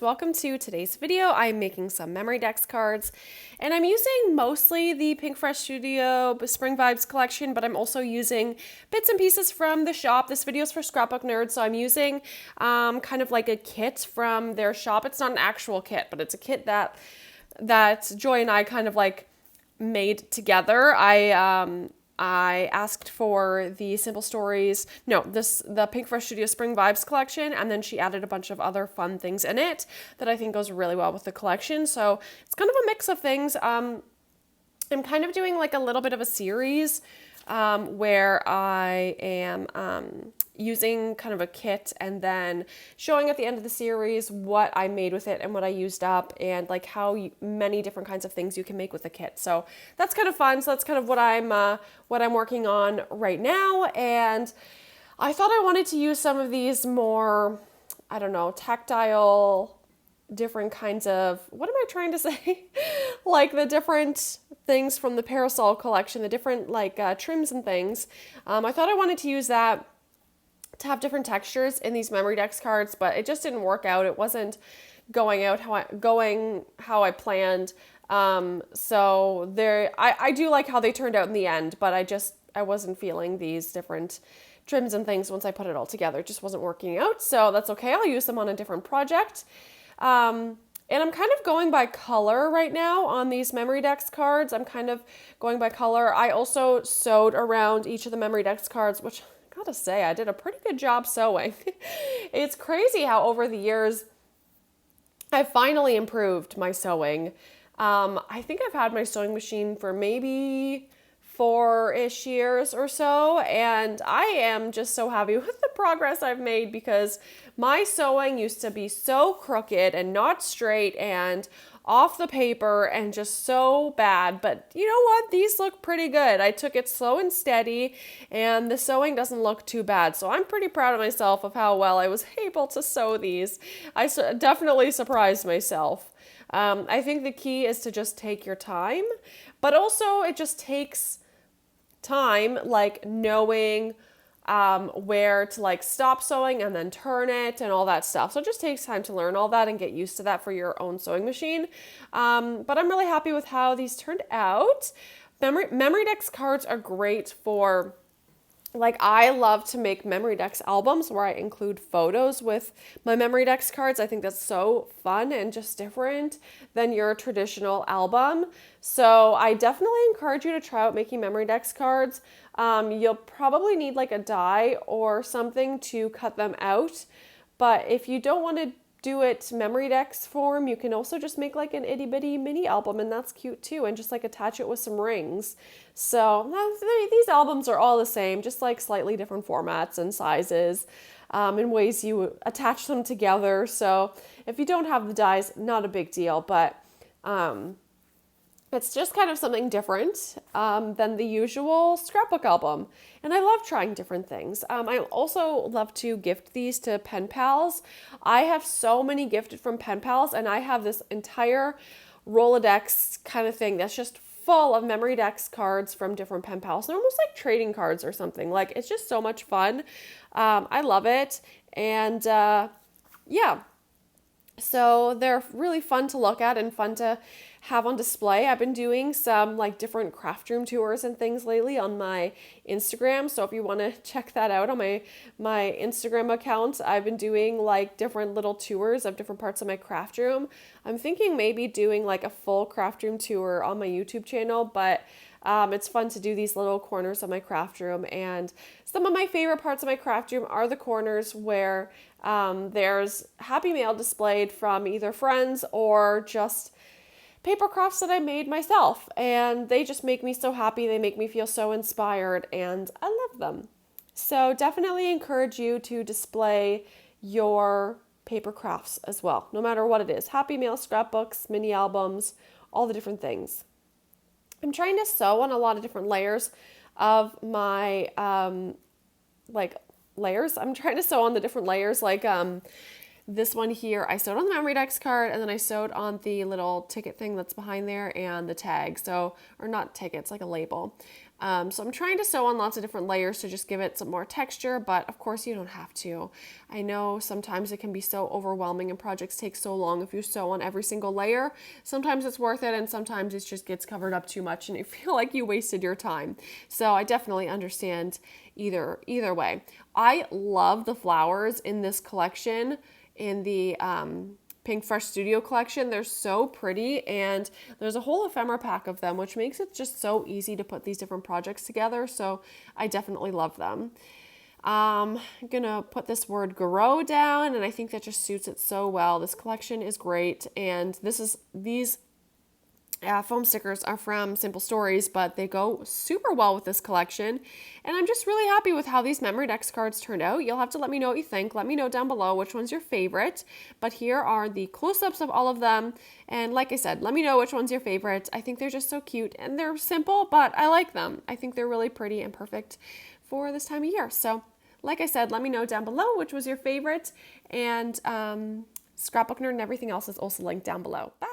welcome to today's video. I'm making some Memorydex cards and I'm using mostly the Pinkfresh Studio Spring Vibes collection, but I'm also using bits and pieces from the shop. This video is for Scrapbook Nerds, so I'm using kind of like a kit from their shop. It's not an actual kit, but it's a kit that Joy and I kind of like made together. I asked for the the Pinkfresh Studio Spring Vibes collection, and then she added a bunch of other fun things in it that I think goes really well with the collection. So it's kind of a mix of things. I'm kind of doing like a little bit of a series where I am using kind of a kit and then showing at the end of the series what I made with it and what I used up and like how many different kinds of things you can make with a kit. So that's kind of fun. So that's kind of what I'm working on right now. And I thought I wanted to use some of these more, I don't know, tactile, different kinds of, what am I trying to say? Like the different things from the Parasol collection, the different like trims and things. I thought I wanted to use that to have different textures in these Memorydex cards, but it just didn't work out. It wasn't going how I planned. So I do like how they turned out in the end, but I wasn't feeling these different trims and things once I put it all together. It just wasn't working out, so that's okay. I'll use them on a different project. And I'm kind of going by color right now on these Memorydex cards. I'm kind of going by color. I also sewed around each of the Memorydex cards, which I gotta say, I did a pretty good job sewing. It's crazy how over the years I've finally improved my sewing. I think I've had my sewing machine for maybe 4-ish years or so, and I am just so happy with the progress I've made because my sewing used to be so crooked and not straight and off the paper and just so bad. But you know what? These look pretty good. I took it slow and steady and the sewing doesn't look too bad. So I'm pretty proud of myself of how well I was able to sew these. Definitely surprised myself. I think the key is to just take your time, but also it just takes time, like knowing where to like stop sewing and then turn it and all that stuff. So it just takes time to learn all that and get used to that for your own sewing machine. But I'm really happy with how these turned out. Memorydex cards are great for, like, I love to make Memorydex albums where I include photos with my Memorydex cards. I think that's so fun and just different than your traditional album. So I definitely encourage you to try out making Memorydex cards. You'll probably need like a die or something to cut them out. But if you don't want to do it Memorydex form, you can also just make like an itty bitty mini album, and that's cute too, and just like attach it with some rings. So these albums are all the same, just like slightly different formats and sizes and ways you attach them together. So if you don't have the dies, not a big deal, but it's just kind of something different than the usual scrapbook album. And I love trying different things. I also love to gift these to pen pals. I have so many gifted from pen pals, and I have this entire Rolodex kind of thing that's just full of Memorydex cards from different pen pals. They're almost like trading cards or something. Like, it's just so much fun. I love it. And yeah. So they're really fun to look at and fun to have on display. I've been doing some like different craft room tours and things lately on my Instagram. So if you want to check that out on my Instagram account, I've been doing like different little tours of different parts of my craft room. I'm thinking maybe doing like a full craft room tour on my YouTube channel, but it's fun to do these little corners of my craft room. And some of my favorite parts of my craft room are the corners where there's Happy Mail displayed from either friends or just paper crafts that I made myself. And they just make me so happy. They make me feel so inspired, and I love them. So definitely encourage you to display your paper crafts as well, no matter what it is. Happy Mail, scrapbooks, mini albums, all the different things. I'm trying to sew on a lot of different layers of my, layers. I'm trying to sew on the different layers, like this one here, I sewed on the Memorydex card, and then I sewed on the little ticket thing that's behind there and the tag. So, or not ticket, it's like a label. So I'm trying to sew on lots of different layers to just give it some more texture, but of course you don't have to. I know sometimes it can be so overwhelming and projects take so long if you sew on every single layer. Sometimes it's worth it and sometimes it just gets covered up too much and you feel like you wasted your time. So I definitely understand either way. I love the flowers in this collection, in the Pinkfresh Studio collection. They're so pretty, and there's a whole ephemera pack of them, which makes it just so easy to put these different projects together. So I definitely love them. I'm gonna put this word grow down, and I think that just suits it so well. This collection is great, and these foam stickers are from Simple Stories, but they go super well with this collection. And I'm just really happy with how these Memorydex cards turned out. You'll have to let me know what you think. Let me know down below which one's your favorite. But here are the close-ups of all of them. And like I said, let me know which one's your favorite. I think they're just so cute and they're simple, but I like them. I think they're really pretty and perfect for this time of year. So like I said, let me know down below which was your favorite. And Scrapbook Nerd and everything else is also linked down below. Bye!